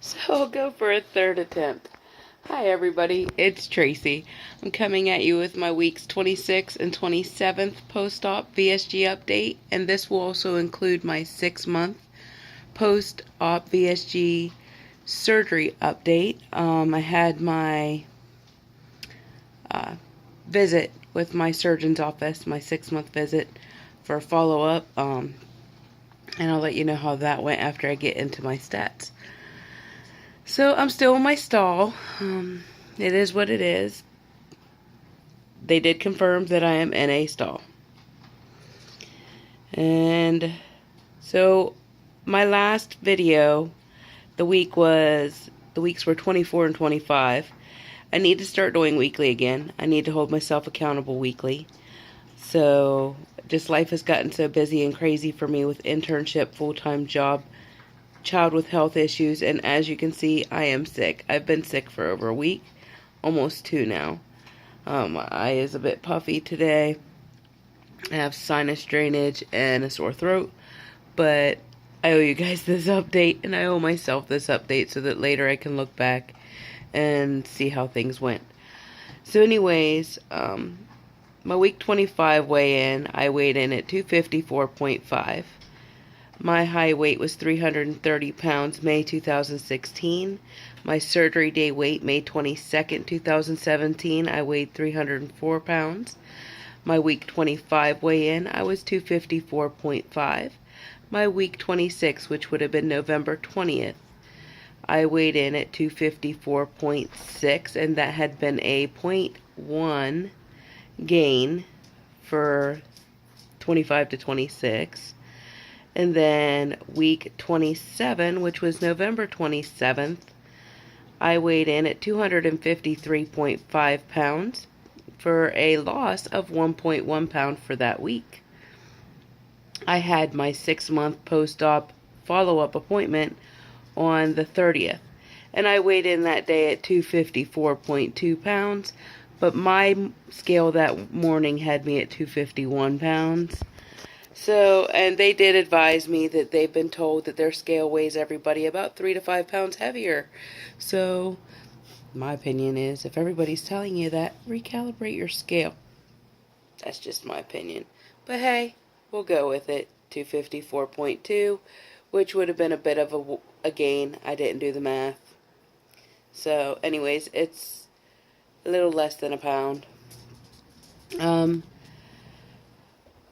So I'll go for a third attempt. Hi everybody, it's Tracy. I'm coming at you with my weeks 26th and 27th post-op VSG update, and this will also include my 6-month post-op VSG surgery update. I had my visit with my surgeon's office, my 6-month visit for a follow-up, and I'll let you know how that went after I get into my stats. So I'm still in my stall. It is what it is. They did confirm that I am in a stall. And so my last video, the weeks were 24 and 25. I need to start doing weekly again. I need to hold myself accountable weekly. So just life has gotten so busy and crazy for me with internship, full-time job, child with health issues, and as you can see, I am sick. I've been sick for over a week, almost 2 now. My eye is a bit puffy today. I have sinus drainage and a sore throat, but I owe you guys this update, and I owe myself this update so that later I can look back and see how things went. So anyways, my week 25 weigh-in, I weighed in at 254.5. My high weight was 330 pounds, May 2016. My surgery day weight, May 22nd, 2017, I weighed 304 pounds. My week 25 weigh-in, I was 254.5. My week 26, which would have been November 20th, I weighed in at 254.6, and that had been a 0.1 gain for 25 to 26. And then week 27, which was November 27th, I weighed in at 253.5 pounds for a loss of 1.1 pound for that week. I had my 6-month post-op follow-up appointment on the 30th, and I weighed in that day at 254.2 pounds, but my scale that morning had me at 251 pounds. So, and they did advise me that they've been told that their scale weighs everybody about 3 to 5 pounds heavier. So, my opinion is, if everybody's telling you that, recalibrate your scale. That's just my opinion. But hey, we'll go with it. 254.2, which would have been a bit of a gain. I didn't do the math. So, anyways, it's a little less than a pound.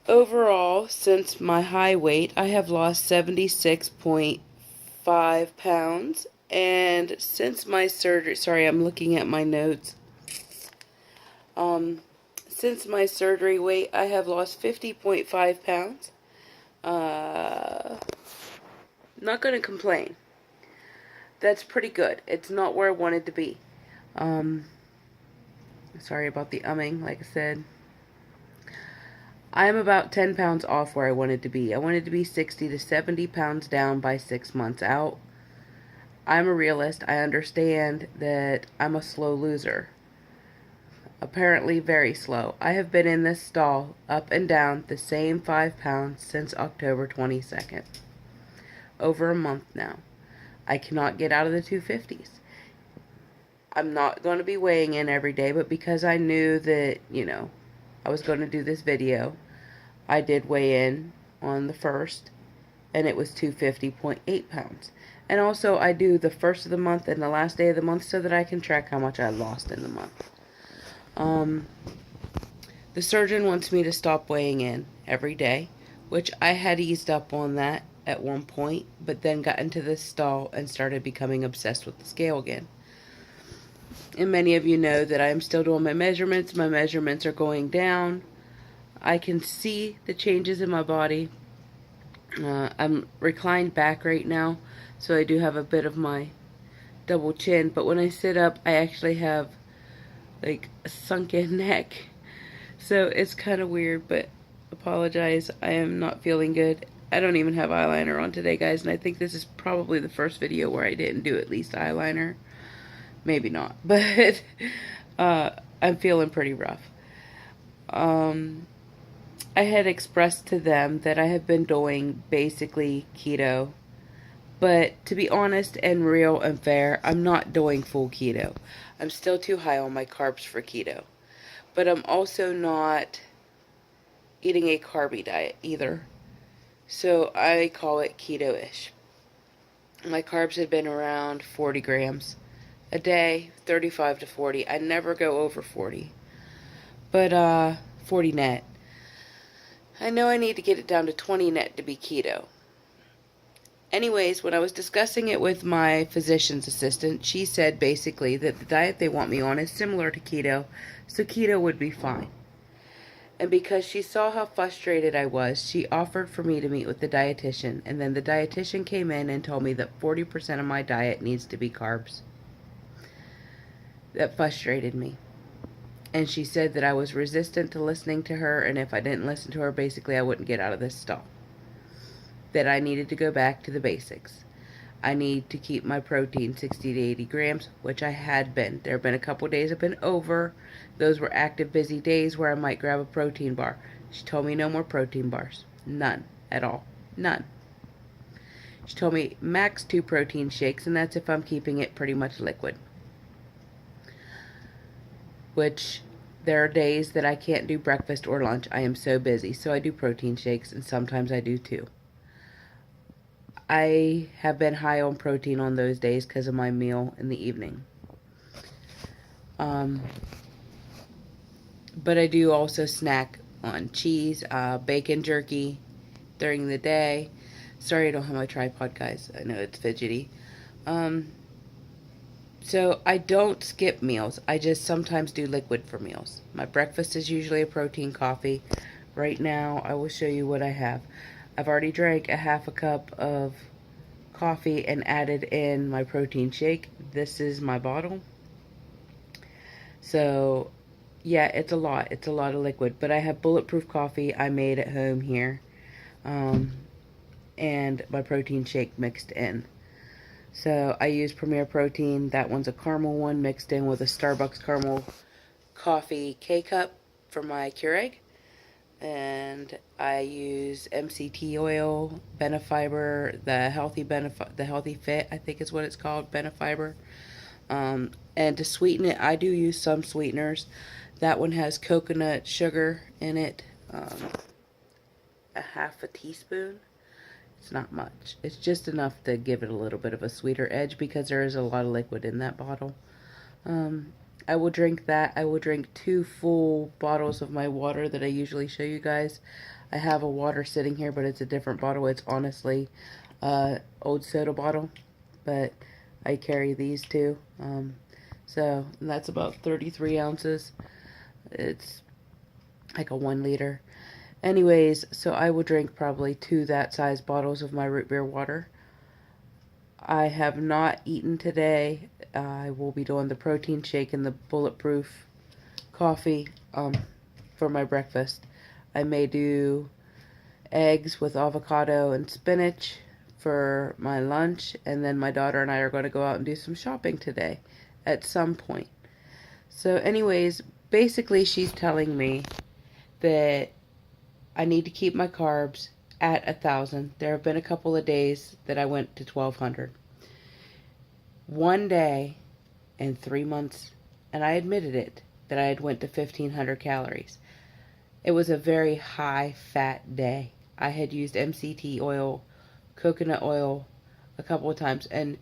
Overall, since my high weight, I have lost 76.5 pounds. And since my surgery, sorry, I'm looking at my notes. Since my surgery weight, I have lost 50.5 pounds. Not going to complain. That's pretty good. It's not where I wanted to be. Sorry about the umming, like I said. I am about 10 pounds off where I wanted to be. I wanted to be 60 to 70 pounds down by 6 months out. I'm a realist. I understand that I'm a slow loser. Apparently very slow. I have been in this stall, up and down, the same 5 pounds since October 22nd. Over a month now. I cannot get out of the 250s. I'm not going to be weighing in every day, but because I knew that, I was going to do this video, I did weigh in on the 1st, and it was 250.8 pounds. And also, I do the 1st of the month and the last day of the month so that I can track how much I lost in the month. The surgeon wants me to stop weighing in every day, which I had eased up on that at one point, but then got into this stall and started becoming obsessed with the scale again. And many of you know that I am still doing my measurements. My measurements are going down. I can see the changes in my body. I'm reclined back right now, so I do have a bit of my double chin, but when I sit up, I actually have like a sunken neck. So it's kind of weird, but apologize. I am not feeling good. I don't even have eyeliner on today, guys, and I think this is probably the first video where I didn't do at least eyeliner. Maybe not, but I'm feeling pretty rough. I had expressed to them that I have been doing basically keto But to be honest and real and fair, I'm not doing full keto. I'm still too high on my carbs for keto. But I'm also not eating a carby diet either. So I call it keto-ish. My carbs have been around 40 grams a day, 35 to 40. I never go over 40. But 40 net. I know I need to get it down to 20 net to be keto. Anyways, when I was discussing it with my physician's assistant, she said basically that the diet they want me on is similar to keto, so keto would be fine. And because she saw how frustrated I was, she offered for me to meet with the dietitian, and then the dietitian came in and told me that 40% of my diet needs to be carbs. That frustrated me. And she said that I was resistant to listening to her, and if I didn't listen to her, basically I wouldn't get out of this stall. That I needed to go back to the basics. I need to keep my protein 60 to 80 grams, which I had been. There have been a couple days I've been over. Those were active, busy days where I might grab a protein bar. She told me no more protein bars. None at all. None. She told me max 2 protein shakes, and that's if I'm keeping it pretty much liquid. Which there are days that I can't do breakfast or lunch. I am so busy. So I do protein shakes, and sometimes I do 2. I have been high on protein on those days because of my meal in the evening. But I do also snack on cheese, bacon jerky during the day. Sorry I don't have my tripod, guys. I know it's fidgety. So I don't skip meals. I just sometimes do liquid for meals. My breakfast is usually a protein coffee. Right now, I will show you what I have. I've already drank a half a cup of coffee and added in my protein shake. This is my bottle. So, yeah, it's a lot. It's a lot of liquid. But I have bulletproof coffee I made at home here. And my protein shake mixed in. So, I use Premier Protein. That one's a caramel one mixed in with a Starbucks caramel coffee K-cup for my Keurig. And I use MCT oil, Benefiber, the Healthy Fit, I think is what it's called, Benefiber. And to sweeten it, I do use some sweeteners. That one has coconut sugar in it, a half a teaspoon. It's not much. It's just enough to give it a little bit of a sweeter edge because there is a lot of liquid in that bottle. I will drink that. I will drink 2 full bottles of my water that I usually show you guys. I have a water sitting here, but it's a different bottle. It's honestly old soda bottle, but I carry these 2. So that's about 33 ounces. It's like a 1 liter. Anyways, so I will drink probably 2 that size bottles of my root beer water. I have not eaten today. I will be doing the protein shake and the bulletproof coffee for my breakfast. I may do eggs with avocado and spinach for my lunch, and then my daughter and I are going to go out and do some shopping today at some point. So anyways, basically she's telling me that I need to keep my carbs at 1,000. There have been a couple of days that I went to 1,200. One day in 3 months, and I admitted it, that I had went to 1,500 calories. It was a very high fat day. I had used MCT oil, coconut oil a couple of times, and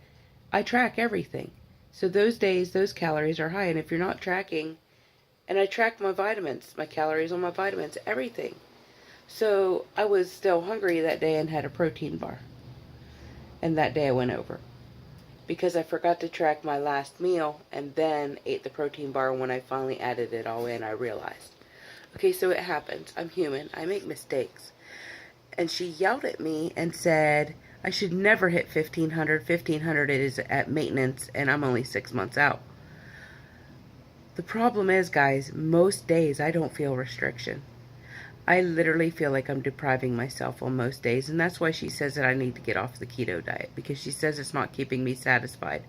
I track everything. So those days, those calories are high, and if you're not tracking, and I track my vitamins, my calories on my vitamins, everything. So I was still hungry that day and had a protein bar. And that day I went over. Because I forgot to track my last meal and then ate the protein bar. When I finally added it all in, I realized. Okay, so it happens. I'm human. I make mistakes. And she yelled at me and said, I should never hit 1,500. 1,500 is at maintenance and I'm only 6 months out. The problem is, guys, most days I don't feel restriction. I literally feel like I'm depriving myself on most days, and that's why she says that I need to get off the keto diet, because she says it's not keeping me satisfied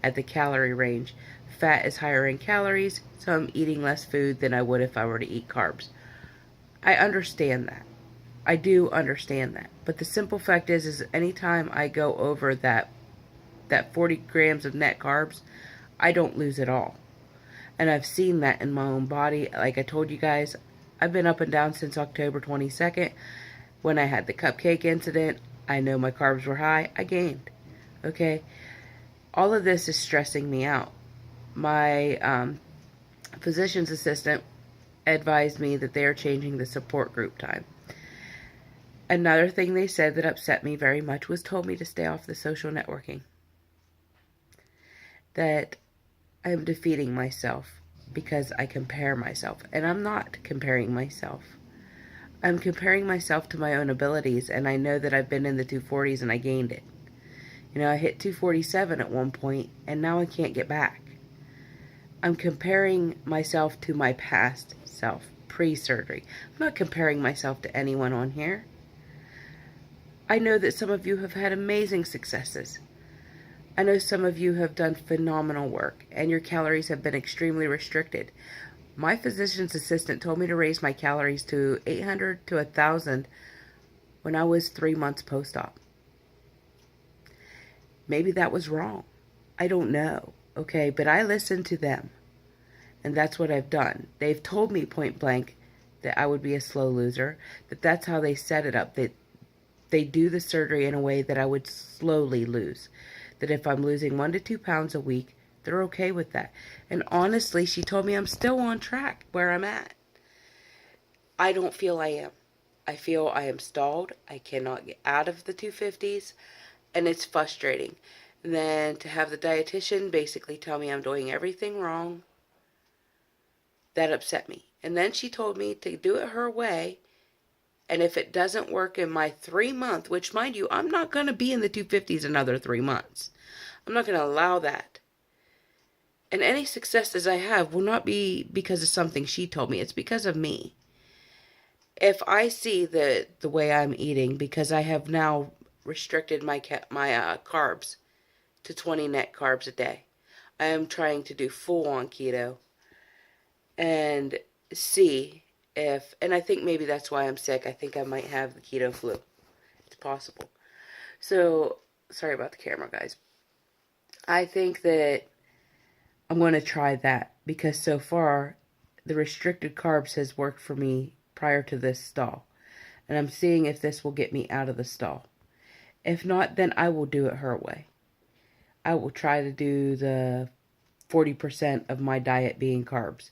at the calorie range. Fat is higher in calories, so I'm eating less food than I would if I were to eat carbs. I understand that. I do understand that. But the simple fact is anytime I go over that 40 grams of net carbs, I don't lose at all. And I've seen that in my own body. Like I told you guys, I've been up and down since October 22nd. When I had the cupcake incident, I know my carbs were high. I gained. Okay? All of this is stressing me out. My physician's assistant advised me that they are changing the support group time. Another thing they said that upset me very much was told me to stay off the social networking. That I am defeating myself because I compare myself. And I'm not comparing myself. I'm comparing myself to my own abilities, and I know that I've been in the 240s and I gained it. You know, I hit 247 at one point, and now I can't get back. I'm comparing myself to my past self, pre-surgery. I'm not comparing myself to anyone on here. I know that some of you have had amazing successes. I know some of you have done phenomenal work, and your calories have been extremely restricted. My physician's assistant told me to raise my calories to 800 to 1,000 when I was 3 months post-op. Maybe that was wrong. I don't know. Okay, but I listened to them. And that's what I've done. They've told me point blank that I would be a slow loser. That's how they set it up. That they do the surgery in a way that I would slowly lose. That if I'm losing 1 to 2 pounds a week, they're okay with that. And honestly, she told me I'm still on track where I'm at. I don't feel I am. I feel I am stalled. I cannot get out of the 250s. And it's frustrating. And then to have the dietitian basically tell me I'm doing everything wrong, that upset me. And then she told me to do it her way. And if it doesn't work in my 3-month, which mind you, I'm not going to be in the 250s another 3 months. I'm not going to allow that. And any successes I have will not be because of something she told me. It's because of me. If I see the way I'm eating, because I have now restricted my carbs to 20 net carbs a day. I am trying to do full-on keto and see if, and I think maybe that's why I'm sick. I think I might have the keto flu. It's possible. So, sorry about the camera, guys. I think that I'm going to try that because so far the restricted carbs has worked for me prior to this stall. And I'm seeing if this will get me out of the stall. If not, then I will do it her way. I will try to do the 40% of my diet being carbs.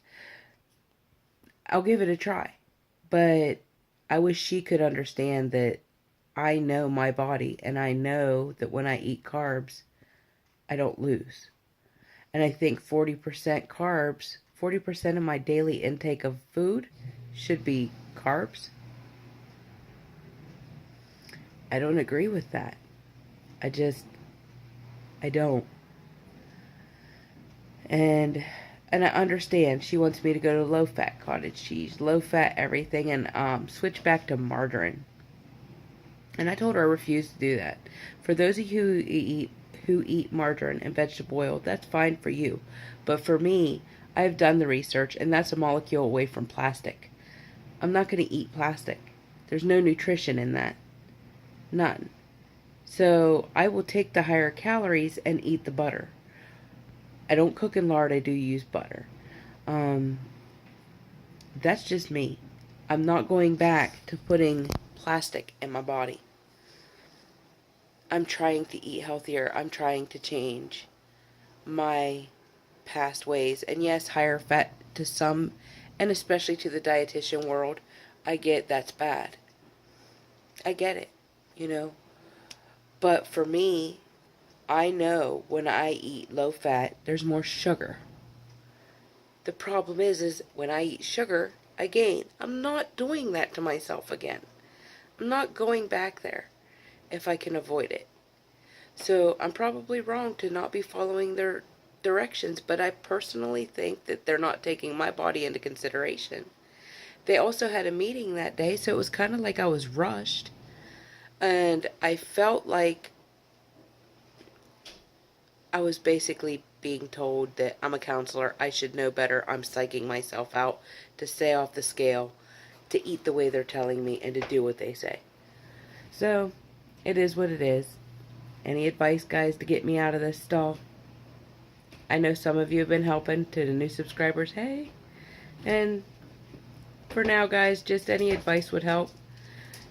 I'll give it a try. But I wish she could understand that I know my body and I know that when I eat carbs, I don't lose. And I think 40% carbs, 40% of my daily intake of food should be carbs. I don't agree with that. I don't. And I understand she wants me to go to low-fat cottage cheese, low-fat everything, and switch back to margarine. And I told her I refuse to do that. For those of you who eat margarine and vegetable oil, that's fine for you. But for me, I've done the research, and that's a molecule away from plastic. I'm not going to eat plastic. There's no nutrition in that. None. So I will take the higher calories and eat the butter. I don't cook in lard, I do use butter. That's just me. I'm not going back to putting plastic in my body. I'm trying to eat healthier. I'm trying to change my past ways. And yes, higher fat to some, and especially to the dietitian world, I get that's bad. I get it, you know. But for me, I know when I eat low fat, there's more sugar. The problem is when I eat sugar, I gain. I'm not doing that to myself again. I'm not going back there if I can avoid it. So I'm probably wrong to not be following their directions, but I personally think that they're not taking my body into consideration. They also had a meeting that day, so it was kind of like I was rushed. And I felt like I was basically being told that I'm a counselor, I should know better, I'm psyching myself out to stay off the scale, to eat the way they're telling me, and to do what they say. So, it is what it is. Any advice, guys, to get me out of this stall? I know some of you have been helping. To the new subscribers, hey. And for now, guys, just any advice would help.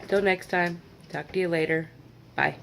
Till next time, talk to you later. Bye.